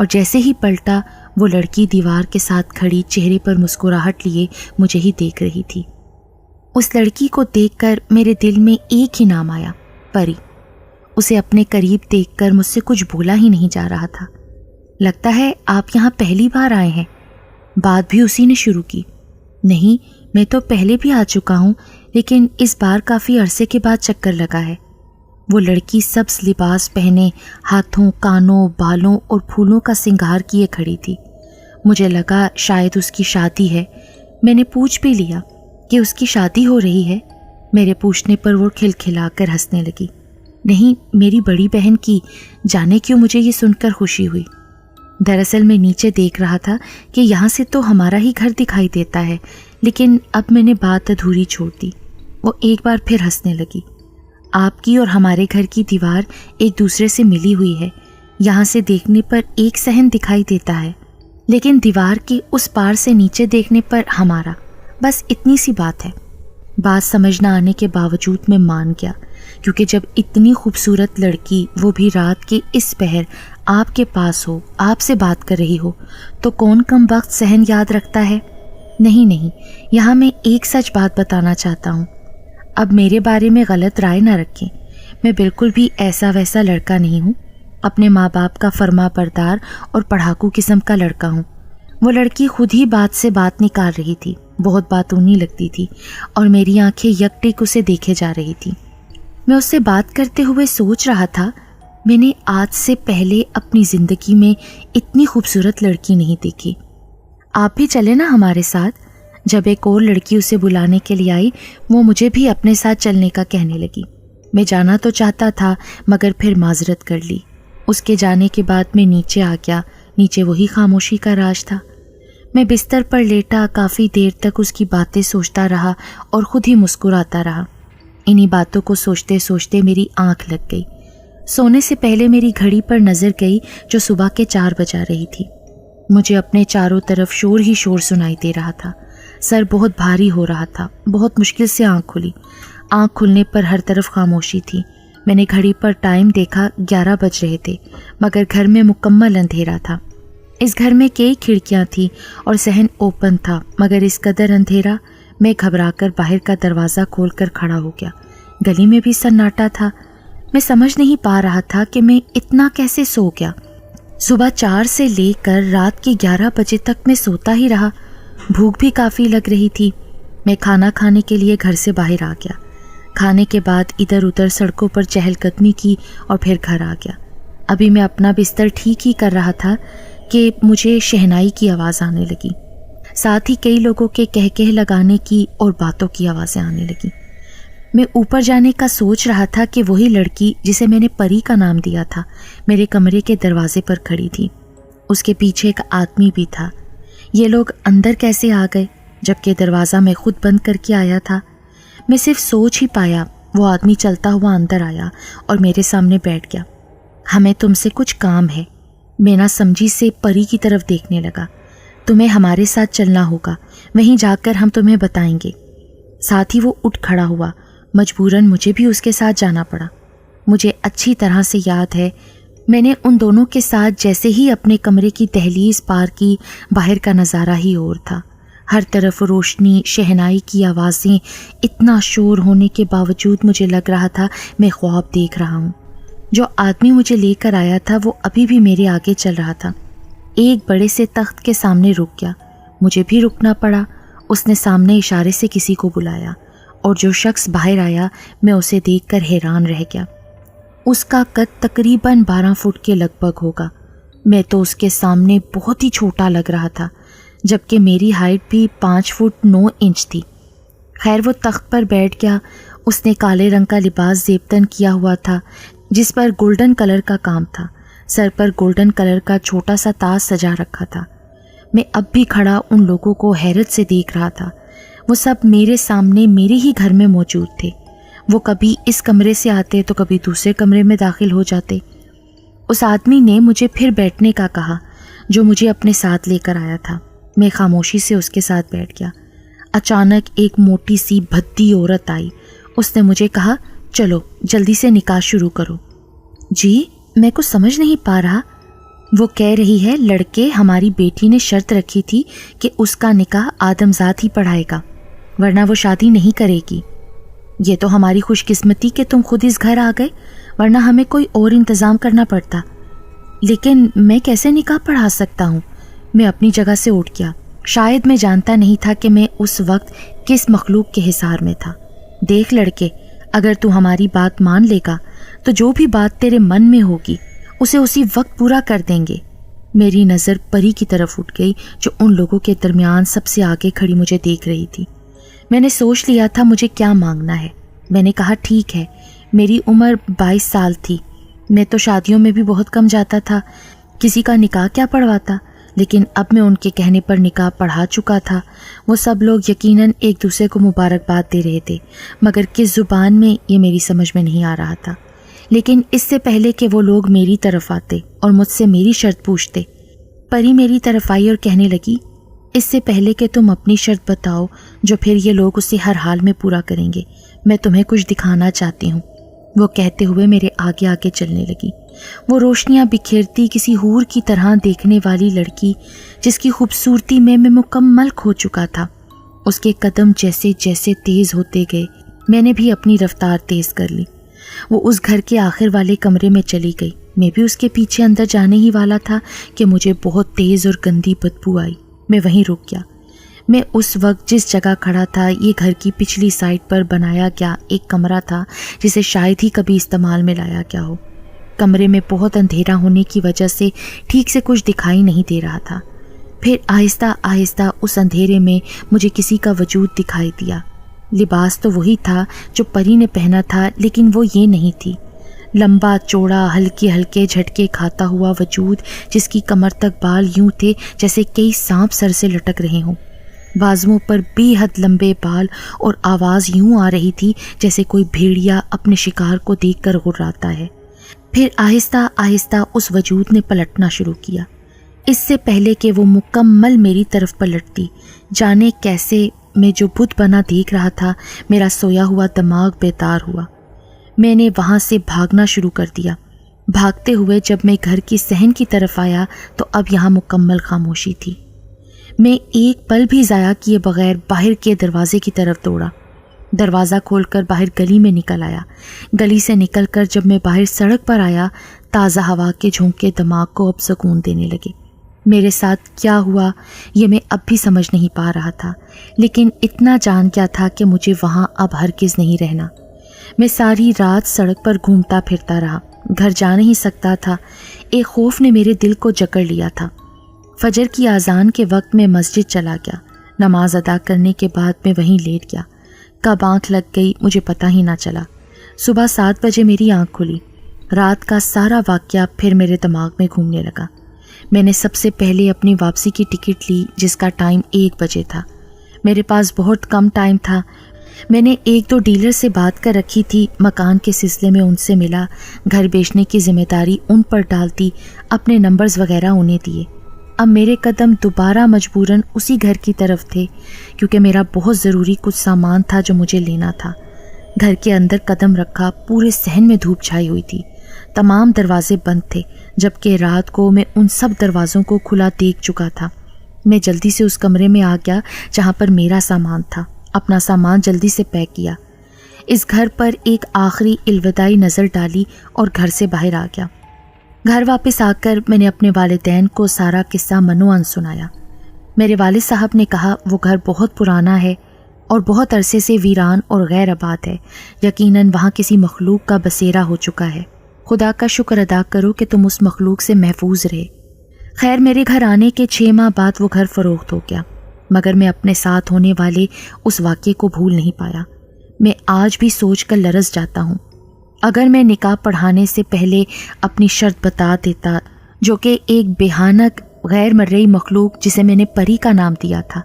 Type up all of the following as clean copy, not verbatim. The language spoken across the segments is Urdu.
اور جیسے ہی پلٹا وہ لڑکی دیوار کے ساتھ کھڑی چہرے پر مسکراہٹ لیے مجھے ہی دیکھ رہی تھی۔ اس لڑکی کو دیکھ کر میرے دل میں ایک ہی نام آیا، پری۔ اسے اپنے قریب دیکھ کر مجھ سے کچھ بولا ہی نہیں جا رہا تھا۔ لگتا ہے آپ یہاں پہلی بار آئے ہیں، بات بھی اسی نے شروع کی۔ نہیں، میں تو پہلے بھی آ چکا ہوں، لیکن اس بار کافی عرصے کے بعد چکر لگا ہے۔ وہ لڑکی سبز لباس پہنے ہاتھوں، کانوں، بالوں اور پھولوں کا سنگار کیے کھڑی تھی۔ مجھے لگا شاید اس کی شادی ہے۔ میں نے پوچھ بھی لیا کہ اس کی شادی ہو رہی ہے۔ میرے پوچھنے پر وہ کھلکھلا کر ہنسنے لگی۔ نہیں، میری بڑی بہن کی۔ جانے کیوں مجھے یہ سن کر خوشی ہوئی۔ دراصل میں نیچے دیکھ رہا تھا کہ یہاں سے تو ہمارا ہی گھر دکھائی دیتا ہے، لیکن اب میں نے بات ادھوری چھوڑ دی۔ وہ ایک بار پھر ہنسنے لگی۔ آپ کی اور ہمارے گھر کی دیوار ایک دوسرے سے ملی ہوئی ہے، یہاں سے دیکھنے پر ایک صحن دکھائی دیتا ہے، لیکن دیوار کے اس پار سے نیچے دیکھنے پر ہمارا، بس اتنی سی بات ہے۔ بات سمجھ نہ آنے کے باوجود میں مان گیا، کیونکہ جب اتنی خوبصورت لڑکی، وہ بھی رات کے اس پہر، آپ کے پاس ہو، آپ سے بات کر رہی ہو، تو کون کم وقت صحن یاد رکھتا ہے؟ نہیں، یہاں میں ایک سچ بات بتانا چاہتا ہوں۔ اب میرے بارے میں غلط رائے نہ رکھیں، میں بالکل بھی ایسا ویسا لڑکا نہیں ہوں، اپنے ماں باپ کا فرما بردار اور پڑھاکو قسم کا لڑکا ہوں۔ وہ لڑکی خود ہی بات سے بات نکال رہی تھی، بہت باتونی لگتی تھی، اور میری آنکھیں یکٹک اسے دیکھے جا رہی تھی۔ میں اس سے بات کرتے ہوئے سوچ رہا تھا، میں نے آج سے پہلے اپنی زندگی میں اتنی خوبصورت لڑکی نہیں دیکھی۔ آپ بھی چلے نا ہمارے ساتھ۔ جب ایک اور لڑکی اسے بلانے کے لیے آئی، وہ مجھے بھی اپنے ساتھ چلنے کا کہنے لگی۔ میں جانا تو چاہتا تھا، مگر پھر معذرت کر لی۔ اس کے جانے کے بعد میں نیچے آ گیا۔ نیچے وہی خاموشی کا راج تھا۔ میں بستر پر لیٹا کافی دیر تک اس کی باتیں سوچتا رہا اور خود ہی مسکراتا رہا۔ انہی باتوں کو سوچتے سوچتے میری آنکھ لگ گئی۔ سونے سے پہلے میری گھڑی پر نظر گئی جو صبح کے 4 بجا رہی تھی۔ مجھے اپنے چاروں طرف شور ہی شور سنائی دے رہا تھا۔ سر بہت بھاری ہو رہا تھا۔ بہت مشکل سے آنکھ کھلی۔ آنکھ کھلنے پر ہر طرف خاموشی تھی۔ میں نے گھڑی پر ٹائم دیکھا، 11 بج رہے تھے، مگر گھر میں مکمل اندھیرا تھا۔ اس گھر میں کئی کھڑکیاں تھیں اور صحن اوپن تھا، مگر اس قدر اندھیرا، میں گھبرا کر باہر کا دروازہ کھول کر کھڑا ہو گیا۔ گلی میں بھی سناٹا تھا۔ میں سمجھ نہیں پا رہا تھا کہ میں اتنا کیسے سو گیا۔ صبح 4 سے لے کر رات کے 11 بجے تک میں سوتا ہی رہا۔ بھوک بھی کافی لگ رہی تھی۔ میں کھانا کھانے کے لیے گھر سے باہر آ گیا۔ کھانے کے بعد ادھر ادھر سڑکوں پر چہل قدمی کی اور پھر گھر آ گیا۔ ابھی میں اپنا بستر ٹھیک ہی کر رہا تھا کہ مجھے شہنائی کی آواز آنے لگی۔ ساتھ ہی کئی لوگوں کے کہکہ لگانے کی اور باتوں کی آوازیں آنے لگی۔ میں اوپر جانے کا سوچ رہا تھا کہ وہی لڑکی جسے میں نے پری کا نام دیا تھا میرے کمرے کے دروازے پر کھڑی تھی۔ اس کے پیچھے ایک آدمی بھی تھا۔ یہ لوگ اندر کیسے آ گئے جبکہ دروازہ میں خود بند کر کے آیا تھا؟ میں صرف سوچ ہی پایا۔ وہ آدمی چلتا ہوا اندر آیا اور میرے سامنے بیٹھ گیا۔ ہمیں تم سے کچھ کام ہے۔ میں نہ سمجھی سے پری کی طرف دیکھنے لگا۔ تمہیں ہمارے ساتھ چلنا ہوگا، وہیں جا کر ہم تمہیں بتائیں گے۔ ساتھ ہی وہ اٹھ کھڑا ہوا۔ مجبوراً مجھے بھی اس کے ساتھ جانا پڑا۔ مجھے اچھی طرح سے یاد ہے، میں نے ان دونوں کے ساتھ جیسے ہی اپنے کمرے کی دہلیز پار کی، باہر کا نظارہ ہی اور تھا۔ ہر طرف روشنی، شہنائی کی آوازیں، اتنا شور ہونے کے باوجود مجھے لگ رہا تھا میں خواب دیکھ رہا ہوں۔ جو آدمی مجھے لے کر آیا تھا وہ ابھی بھی میرے آگے چل رہا تھا۔ ایک بڑے سے تخت کے سامنے رک گیا۔ مجھے بھی رکنا پڑا۔ اس نے سامنے اشارے سے کسی کو بلایا، اور جو شخص باہر آیا میں اسے دیکھ کر حیران رہ گیا۔ اس کا قد تقریباً 12 فٹ کے لگ بھگ ہوگا۔ میں تو اس کے سامنے بہت ہی چھوٹا لگ رہا تھا، جبکہ میری ہائٹ بھی 5 فٹ 9 انچ تھی۔ خیر وہ تخت پر بیٹھ گیا۔ اس نے کالے رنگ کا لباس زیبتن کیا ہوا تھا جس پر گولڈن کلر کا کام تھا۔ سر پر گولڈن کلر کا چھوٹا سا تاج سجا رکھا تھا۔ میں اب بھی کھڑا ان لوگوں کو حیرت سے دیکھ رہا تھا۔ وہ سب میرے سامنے میرے ہی گھر میں موجود تھے۔ وہ کبھی اس کمرے سے آتے تو کبھی دوسرے کمرے میں داخل ہو جاتے۔ اس آدمی نے مجھے پھر بیٹھنے کا کہا جو مجھے اپنے ساتھ لے کر آیا تھا۔ میں خاموشی سے اس کے ساتھ بیٹھ گیا۔ اچانک ایک موٹی سی بھدی عورت آئی۔ اس نے مجھے کہا، چلو جلدی سے نکاح شروع کرو۔ جی، میں کچھ سمجھ نہیں پا رہا۔ وہ کہہ رہی ہے لڑکے ہماری بیٹی نے شرط رکھی تھی کہ اس کا نکاح آدم ذات ہی پڑھائے گا، ورنہ وہ شادی نہیں کرے گی۔ یہ تو ہماری خوش قسمتی کہ تم خود اس گھر آ گئے، ورنہ ہمیں کوئی اور انتظام کرنا پڑتا۔ لیکن میں کیسے نکاح پڑھا سکتا ہوں؟ میں اپنی جگہ سے اٹھ گیا۔ شاید میں جانتا نہیں تھا کہ میں اس وقت کس مخلوق کے حصار میں تھا۔ دیکھ لڑکے، اگر تو ہماری بات مان لے گا تو جو بھی بات تیرے من میں ہوگی اسے اسی وقت پورا کر دیں گے۔ میری نظر پری کی طرف اٹھ گئی جو ان لوگوں کے درمیان سب سے آگے کھڑی مجھے دیکھ رہی تھی۔ میں نے سوچ لیا تھا مجھے کیا مانگنا ہے۔ میں نے کہا ٹھیک ہے۔ میری عمر 22 سال تھی۔ میں تو شادیوں میں بھی بہت کم جاتا تھا، کسی کا نکاح کیا پڑھواتا، لیکن اب میں ان کے کہنے پر نکاح پڑھا چکا تھا۔ وہ سب لوگ یقیناً ایک دوسرے کو مبارکباد دے رہے تھے، مگر کس زبان میں یہ میری سمجھ میں نہیں آ رہا تھا۔ لیکن اس سے پہلے کہ وہ لوگ میری طرف آتے اور مجھ سے میری شرط پوچھتے، پری میری طرف آئی اور کہنے لگی، اس سے پہلے کہ تم اپنی شرط بتاؤ جو پھر یہ لوگ اسے ہر حال میں پورا کریں گے، میں تمہیں کچھ دکھانا چاہتی ہوں۔ وہ کہتے ہوئے میرے آگے آگے چلنے لگی۔ وہ روشنیاں بکھیرتی کسی حور کی طرح دیکھنے والی لڑکی جس کی خوبصورتی میں مکمل کھو چکا تھا۔ اس کے قدم جیسے جیسے تیز ہوتے گئے میں نے بھی اپنی رفتار تیز کر لی۔ وہ اس گھر کے آخر والے کمرے میں چلی گئی۔ میں بھی اس کے پیچھے اندر جانے ہی والا تھا کہ مجھے بہت تیز اور گندی بدبو آئی۔ میں وہیں رک گیا۔ میں اس وقت جس جگہ کھڑا تھا یہ گھر کی پچھلی سائڈ پر بنایا گیا ایک کمرہ تھا جسے شاید ہی کبھی استعمال میں لایا گیا ہو۔ کمرے میں بہت اندھیرا ہونے کی وجہ سے ٹھیک سے کچھ دکھائی نہیں دے رہا تھا۔ پھر آہستہ آہستہ اس اندھیرے میں مجھے کسی کا وجود دکھائی دیا۔ لباس تو وہی تھا جو پری نے پہنا تھا، لیکن وہ یہ نہیں تھی۔ لمبا چوڑا ہلکے ہلکے جھٹکے کھاتا ہوا وجود جس کی کمر تک بال یوں تھے جیسے کئی سانپ سر سے لٹک رہے ہوں۔ بازوؤں پر بے حد لمبے بال اور آواز یوں آ رہی تھی جیسے کوئی بھیڑیا اپنے شکار کو دیکھ کر غراتا ہے۔ پھر آہستہ آہستہ اس وجود نے پلٹنا شروع کیا۔ اس سے پہلے کہ وہ مکمل میری طرف پلٹتی، جانے کیسے میں جو بت بنا دیکھ رہا تھا میرا سویا ہوا دماغ بیدار ہوا۔ میں نے وہاں سے بھاگنا شروع کر دیا۔ بھاگتے ہوئے جب میں گھر کی صحن کی طرف آیا تو اب یہاں مکمل خاموشی تھی۔ میں ایک پل بھی ضائع کیے بغیر باہر کے دروازے کی طرف دوڑا۔ دروازہ کھول کر باہر گلی میں نکل آیا۔ گلی سے نکل کر جب میں باہر سڑک پر آیا، تازہ ہوا کے جھونکے دماغ کو اب سکون دینے لگے۔ میرے ساتھ کیا ہوا یہ میں اب بھی سمجھ نہیں پا رہا تھا، لیکن اتنا جان گیا تھا کہ مجھے وہاں اب ہرگز نہیں رہنا۔ میں ساری رات سڑک پر گھومتا پھرتا رہا، گھر جا نہیں سکتا تھا۔ ایک خوف نے میرے دل کو جکڑ لیا تھا۔ فجر کی اذان کے وقت میں مسجد چلا گیا۔ نماز ادا کرنے کے بعد میں وہیں لیٹ گیا۔ کب آنکھ لگ گئی مجھے پتہ ہی نہ چلا۔ صبح 7 بجے میری آنکھ کھلی۔ رات کا سارا واقعہ پھر میرے دماغ میں گھومنے لگا۔ میں نے سب سے پہلے اپنی واپسی کی ٹکٹ لی جس کا ٹائم 1 بجے تھا۔ میرے پاس بہت کم ٹائم تھا۔ میں نے 1-2 ڈیلر سے بات کر رکھی تھی، مکان کے سلسلے میں ان سے ملا، گھر بیچنے کی ذمہ داری ان پر ڈالتی، اپنے نمبرز وغیرہ انہیں دیے۔ اب میرے قدم دوبارہ مجبوراً اسی گھر کی طرف تھے کیونکہ میرا بہت ضروری کچھ سامان تھا جو مجھے لینا تھا۔ گھر کے اندر قدم رکھا، پورے صحن میں دھوپ چھائی ہوئی تھی۔ تمام دروازے بند تھے، جبکہ رات کو میں ان سب دروازوں کو کھلا دیکھ چکا تھا۔ میں جلدی سے اس کمرے میں آ گیا جہاں پر میرا سامان تھا۔ اپنا سامان جلدی سے پیک کیا۔ اس گھر پر ایک آخری الوداعی نظر ڈالی اور گھر سے باہر آ گیا۔ گھر واپس آ کر میں نے اپنے والدین کو سارا قصہ منوعن سنایا۔ میرے والد صاحب نے کہا وہ گھر بہت پرانا ہے اور بہت عرصے سے ویران اور غیر آباد ہے۔ یقیناً وہاں کسی مخلوق کا بسیرا ہو چکا ہے۔ خدا کا شکر ادا کرو کہ تم اس مخلوق سے محفوظ رہے۔ خیر، میرے گھر آنے کے 6 ماہ بعد وہ گھر فروخت ہو گیا، مگر میں اپنے ساتھ ہونے والے اس واقعے کو بھول نہیں پایا۔ میں آج بھی سوچ کر لرز جاتا ہوں۔ اگر میں نکاح پڑھانے سے پہلے اپنی شرط بتا دیتا، جو کہ ایک بھیانک غیر مرئی مخلوق جسے میں نے پری کا نام دیا تھا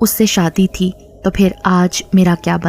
اس سے شادی تھی، تو پھر آج میرا کیا بنتا۔